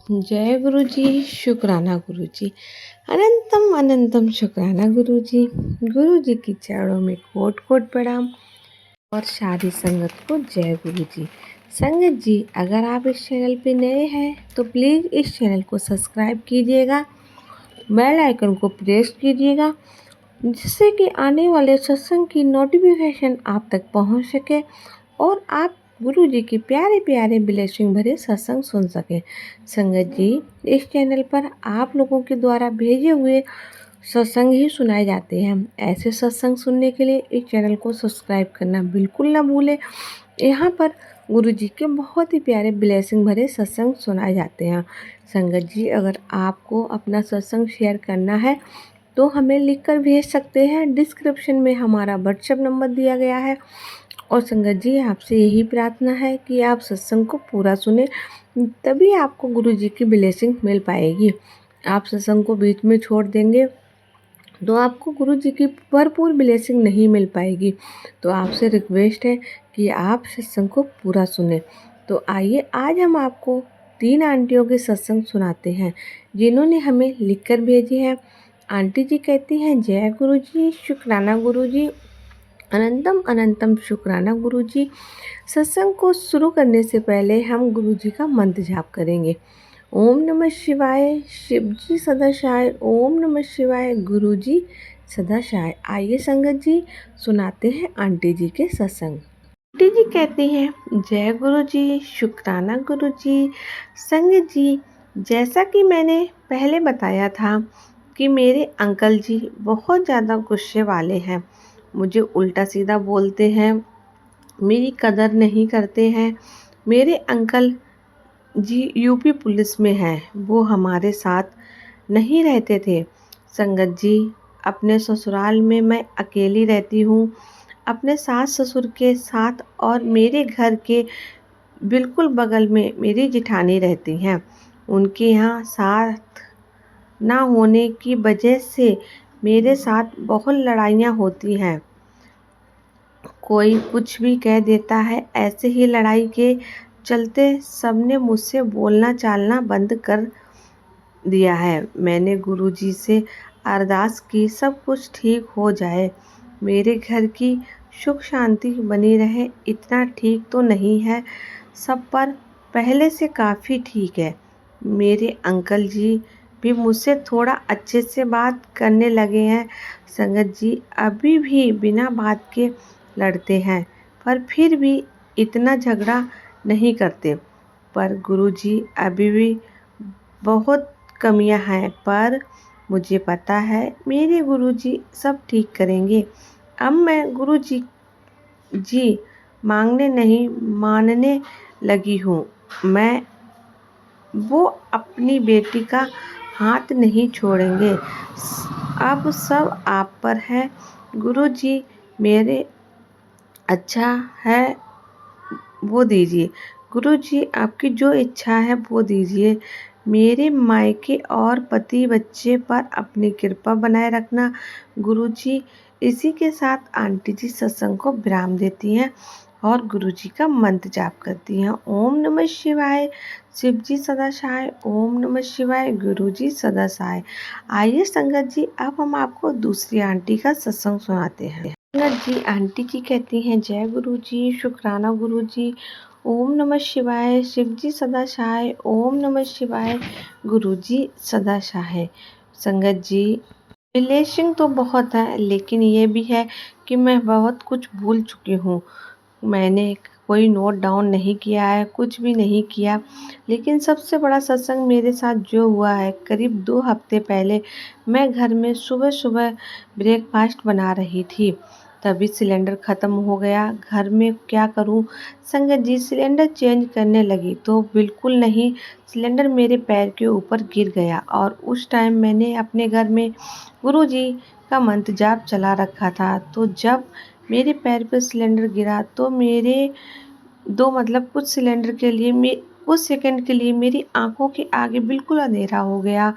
जय गुरु जी। शुक्राना गुरु जी। अनंतम अनंतम शुक्राना गुरु जी। गुरु जी की चरणों में कोट कोट प्रणाम और सारी संगत को जय गुरु जी। संगत जी, अगर आप इस चैनल पे नए हैं तो प्लीज़ इस चैनल को सब्सक्राइब कीजिएगा, बेल आइकन को प्रेस कीजिएगा, जिससे कि आने वाले सत्संग की नोटिफिकेशन आप तक पहुंच सके और आप गुरु जी के प्यारे प्यारे ब्लेसिंग भरे सत्संग सुन सकें। संगत जी, इस चैनल पर आप लोगों के द्वारा भेजे हुए सत्संग ही सुनाए जाते हैं। ऐसे सत्संग सुनने के लिए इस चैनल को सब्सक्राइब करना बिल्कुल ना भूलें। यहाँ पर गुरु जी के बहुत ही प्यारे ब्लेसिंग भरे सत्संग सुनाए जाते हैं। संगत जी, अगर आपको अपना सत्संग शेयर करना है तो हमें लिखकर भेज सकते हैं। डिस्क्रिप्शन में हमारा व्हाट्सएप नंबर दिया गया है। और संगत जी, आपसे यही प्रार्थना है कि आप सत्संग को पूरा सुने, तभी आपको गुरु जी की ब्लेसिंग मिल पाएगी। आप सत्संग को बीच में छोड़ देंगे तो आपको गुरु जी की भरपूर ब्लेसिंग नहीं मिल पाएगी। तो आपसे रिक्वेस्ट है कि आप सत्संग को पूरा सुने। तो आइए आज हम आपको 3 आंटियों के सत्संग सुनाते हैं जिन्होंने हमें लिखकर भेजे हैं। आंटी जी कहती हैं, जय गुरु जी, शुक्राना गुरु जी, अनंतम अनंतम शुक्राना गुरु जी। सत्संग को शुरू करने से पहले हम गुरु जी का मंत्र जाप करेंगे। ओम नमः शिवाय, शिव जी सदा शाय। ओम नमः शिवाय, गुरु जी सदा शाय। आइए संगत जी, सुनाते हैं आंटी जी के सत्संग। आंटी जी कहती हैं, जय गुरु जी, शुक्राना गुरु जी। संगत जी, जैसा कि मैंने पहले बताया था कि मेरे अंकल जी बहुत ज़्यादा गुस्से वाले हैं। मुझे उल्टा सीधा बोलते हैं, मेरी कदर नहीं करते हैं। मेरे अंकल जी यूपी पुलिस में हैं, वो हमारे साथ नहीं रहते थे। संगत जी, अपने ससुराल में मैं अकेली रहती हूँ, अपने सास ससुर के साथ, और मेरे घर के बिल्कुल बगल में मेरी जिठानी रहती हैं। उनके यहाँ साथ ना होने की वजह से मेरे साथ बहुत लड़ाइयाँ होती हैं। कोई कुछ भी कह देता है। ऐसे ही लड़ाई के चलते सबने मुझसे बोलना चालना बंद कर दिया है। मैंने गुरुजी से अरदास की सब कुछ ठीक हो जाए, मेरे घर की सुख शांति बनी रहे। इतना ठीक तो नहीं है सब, पर पहले से काफ़ी ठीक है। मेरे अंकल जी भी मुझसे थोड़ा अच्छे से बात करने लगे हैं। संगत जी, अभी भी बिना बात के लड़ते हैं, पर फिर भी इतना झगड़ा नहीं करते। पर गुरुजी अभी भी बहुत कमियां हैं, पर मुझे पता है मेरे गुरुजी सब ठीक करेंगे। अब मैं गुरुजी जी मांगने नहीं मानने लगी हूँ। मैं वो अपनी बेटी का हाथ नहीं छोड़ेंगे। अब सब आप पर है गुरुजी। मेरे अच्छा है वो दीजिए गुरुजी, आपकी जो इच्छा है वो दीजिए। मेरे मायके और पति बच्चे पर अपनी कृपा बनाए रखना गुरुजी। इसी के साथ आंटी जी सत्संग को विराम देती हैं और गुरुजी का मंत्र जाप करती हैं। ओम नमः शिवाय, शिव जी सदा सहाय। ओम नमः शिवाय, गुरुजी सदा सहाय। आइए संगत जी, अब हम आपको दूसरी आंटी का सत्संग सुनाते हैं। संगत जी, आंटी जी कहती हैं, जय गुरु जी, शुक्राना गुरु जी। ओम नमः शिवाय, शिव जी सदा सहाय। ओम नमः शिवाय, गुरु जी सदा सहाय। संगत जी, रिलेशन तो बहुत है, लेकिन ये भी है कि मैं बहुत कुछ भूल चुकी हूँ। मैंने कोई नोट डाउन नहीं किया है, कुछ भी नहीं किया। लेकिन सबसे बड़ा सत्संग मेरे साथ जो हुआ है, करीब 2 हफ्ते पहले मैं घर में सुबह सुबह ब्रेकफास्ट बना रही थी, तभी सिलेंडर ख़त्म हो गया। घर में क्या करूं? संगत जी, सिलेंडर चेंज करने लगी तो बिल्कुल नहीं, सिलेंडर मेरे पैर के ऊपर गिर गया। और उस टाइम मैंने अपने घर में गुरुजी का मंत्र जाप चला रखा था। तो जब मेरे पैर पर सिलेंडर गिरा तो मेरे कुछ सिलेंडर के लिए कुछ सेकंड के लिए मेरी आंखों के आगे बिल्कुल अंधेरा हो गया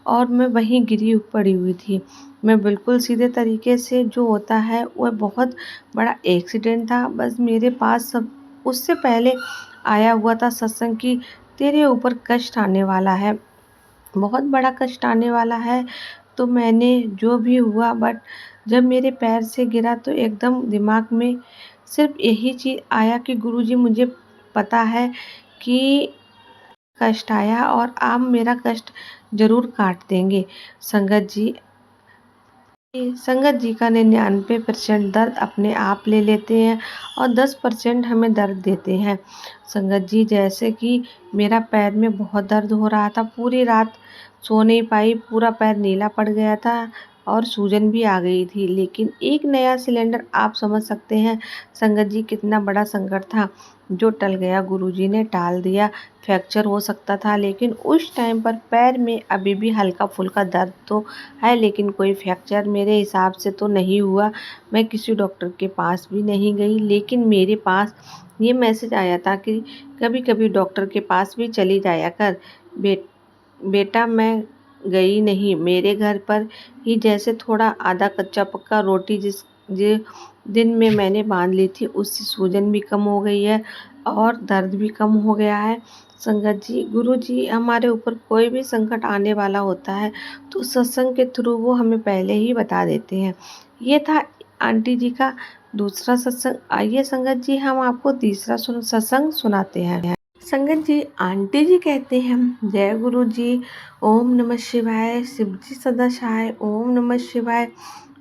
और मैं वहीं गिरी पड़ी हुई थी। मैं बिल्कुल सीधे तरीके से, जो होता है वह बहुत बड़ा एक्सीडेंट था। बस मेरे पास सब उससे पहले आया हुआ था सत्संग की तेरे ऊपर कष्ट आने वाला है, बहुत बड़ा कष्ट आने वाला है। तो मैंने जो भी हुआ, बट जब मेरे पैर से गिरा तो एकदम दिमाग में सिर्फ यही चीज़ आया कि गुरुजी, मुझे पता है कि कष्ट आया और आप मेरा कष्ट ज़रूर काट देंगे। संगत जी का 99% दर्द अपने आप ले लेते हैं और 10% हमें दर्द देते हैं। संगत जी, जैसे कि मेरा पैर में बहुत दर्द हो रहा था, पूरी रात सो नहीं पाई, पूरा पैर नीला पड़ गया था और सूजन भी आ गई थी। लेकिन एक नया सिलेंडर, आप समझ सकते हैं संगत जी कितना बड़ा संकट था जो टल गया, गुरुजी ने टाल दिया। फ्रैक्चर हो सकता था, लेकिन उस टाइम पर पैर में अभी भी हल्का फुल्का दर्द तो है, लेकिन कोई फ्रैक्चर मेरे हिसाब से तो नहीं हुआ। मैं किसी डॉक्टर के पास भी नहीं गई, लेकिन मेरे पास ये मैसेज आया था कि कभी कभी डॉक्टर के पास भी चली जाया कर। बेटा, मैं गई नहीं। मेरे घर पर ही जैसे थोड़ा आधा कच्चा पक्का रोटी जिस दिन में मैंने बांध ली थी, उससे सूजन भी कम हो गई है और दर्द भी कम हो गया है। संगत जी, गुरु जी हमारे ऊपर कोई भी संकट आने वाला होता है तो सत्संग के थ्रू वो हमें पहले ही बता देते हैं। ये था आंटी जी का दूसरा सत्संग। आइए संगत जी, हम आपको तीसरा सत्संग सुनाते हैं। संगत जी, आंटी जी कहते हैं, जय गुरु जी, ओम नमः शिवाय, शिव जी सदा सहाय, ओम नमः शिवाय,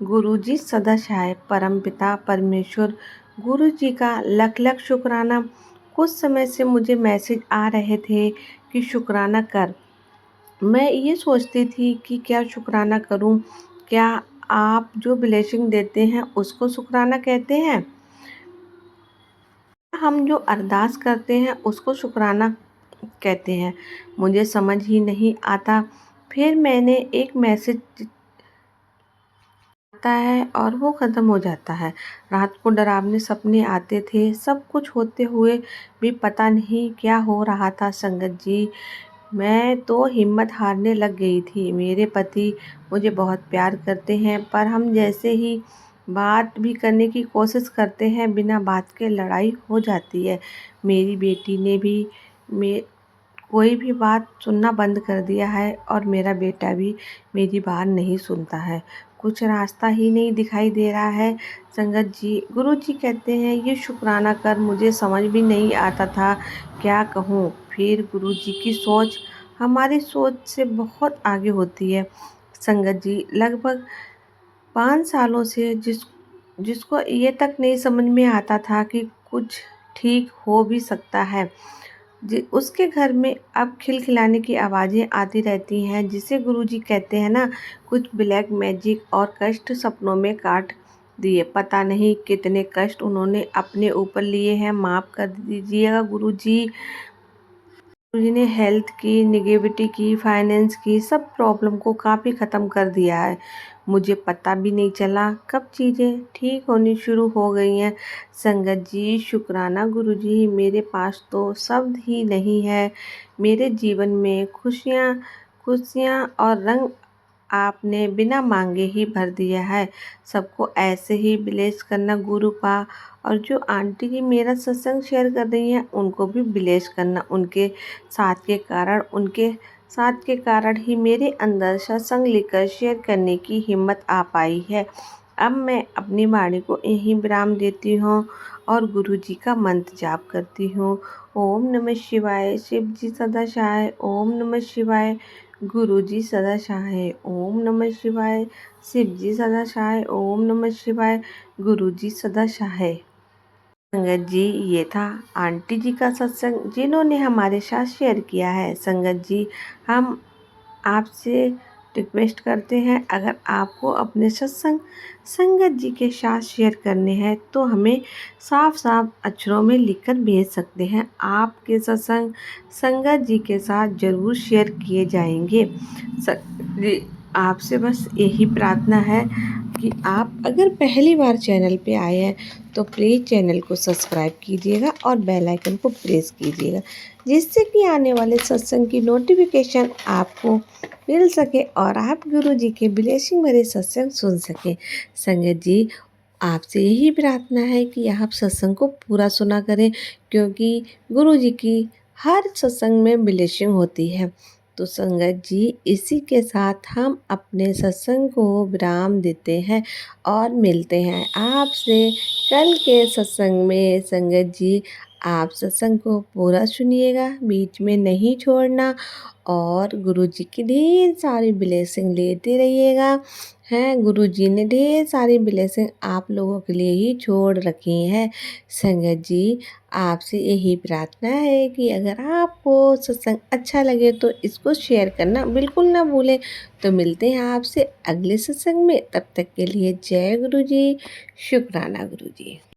गुरु जी सदा सहाय, परम पिता परमेश्वर गुरु जी का लख लख शुक्राना। कुछ समय से मुझे मैसेज आ रहे थे कि शुक्राना कर। मैं ये सोचती थी कि क्या शुक्राना करूं, क्या आप जो ब्लेसिंग देते हैं उसको शुक्राना कहते हैं, हम जो अरदास करते हैं उसको शुक्राना कहते हैं। मुझे समझ ही नहीं आता। फिर मैंने एक मैसेज आता है और वो ख़त्म हो जाता है। रात को डरावने सपने आते थे, सब कुछ होते हुए भी पता नहीं क्या हो रहा था। संगत जी, मैं तो हिम्मत हारने लग गई थी। मेरे पति मुझे बहुत प्यार करते हैं, पर हम जैसे ही बात भी करने की कोशिश करते हैं, बिना बात के लड़ाई हो जाती है। मेरी बेटी ने भी मे कोई भी बात सुनना बंद कर दिया है और मेरा बेटा भी मेरी बात नहीं सुनता है। कुछ रास्ता ही नहीं दिखाई दे रहा है। संगत जी, गुरु जी कहते हैं ये शुक्राना कर। मुझे समझ भी नहीं आता था क्या कहूँ। फिर गुरु जी की सोच हमारी सोच से बहुत आगे होती है। संगत जी, लगभग 5 सालों से जिसको ये तक नहीं समझ में आता था कि कुछ ठीक हो भी सकता है, उसके घर में अब खिलखिलाने की आवाज़ें आती रहती हैं, जिसे गुरुजी कहते हैं ना, कुछ ब्लैक मैजिक और कष्ट सपनों में काट दिए। पता नहीं कितने कष्ट उन्होंने अपने ऊपर लिए हैं। माफ़ कर दीजिएगा गुरुजी। गुरुजी ने हेल्थ की, निगेटिविटी की, फाइनेंस की, सब प्रॉब्लम को काफ़ी ख़त्म कर दिया है। मुझे पता भी नहीं चला कब चीज़ें ठीक होनी शुरू हो गई हैं। संगत जी, शुक्राना गुरुजी, मेरे पास तो शब्द ही नहीं है। मेरे जीवन में खुशियाँ खुशियाँ और रंग आपने बिना मांगे ही भर दिया है। सबको ऐसे ही ब्लेस करना गुरु पा। और जो आंटी जी मेरा सत्संग शेयर कर रही हैं, उनको भी ब्लेस करना। उनके साथ के कारण ही मेरे अंदर सत्संग लेकर शेयर करने की हिम्मत आ पाई है। अब मैं अपनी वाणी को यहीं विराम देती हूँ और गुरु जी का मंत्र जाप करती हूँ। ओम नमः शिवाय, शिव जी सदा सहाय, ओम नमः शिवाय, गुरु जी सदा सहाय, ओम नमः शिवाय, शिव जी सदा सहाय, ओम नमः शिवाय, गुरु जी सदा सहाय। संगत जी, ये था आंटी जी का सत्संग जिन्होंने हमारे साथ शेयर किया है। संगत जी, हम आपसे रिक्वेस्ट करते हैं, अगर आपको अपने सत्संग संगत जी के साथ शेयर करने हैं तो हमें साफ साफ अक्षरों में लिखकर भेज सकते हैं। आपके सत्संग संगत जी के साथ ज़रूर शेयर किए जाएंगे। जी, आपसे बस यही प्रार्थना है कि आप अगर पहली बार चैनल पे आए हैं तो प्लीज़ चैनल को सब्सक्राइब कीजिएगा और बेल आइकन को प्रेस कीजिएगा, जिससे कि आने वाले सत्संग की नोटिफिकेशन आपको मिल सके और आप गुरु जी के ब्लेसिंग भरे सत्संग सुन सकें। संगत जी, आपसे यही प्रार्थना है कि आप सत्संग को पूरा सुना करें, क्योंकि गुरु जी की हर सत्संग में ब्लेसिंग होती है। तो संगत जी, इसी के साथ हम अपने सत्संग को विराम देते हैं और मिलते हैं आपसे कल के सत्संग में। संगत जी, आप सत्संग को पूरा सुनिएगा, बीच में नहीं छोड़ना, और गुरु जी की ढेर सारी ब्लेसिंग लेते रहिएगा। हैं, गुरु जी ने ढेर सारी ब्लेसिंग आप लोगों के लिए ही छोड़ रखी हैं। संगत जी, आपसे यही प्रार्थना है कि अगर आपको सत्संग अच्छा लगे तो इसको शेयर करना बिल्कुल ना भूलें। तो मिलते हैं आपसे अगले सत्संग में, तब तक के लिए जय गुरु जी, शुक्राना गुरु जी।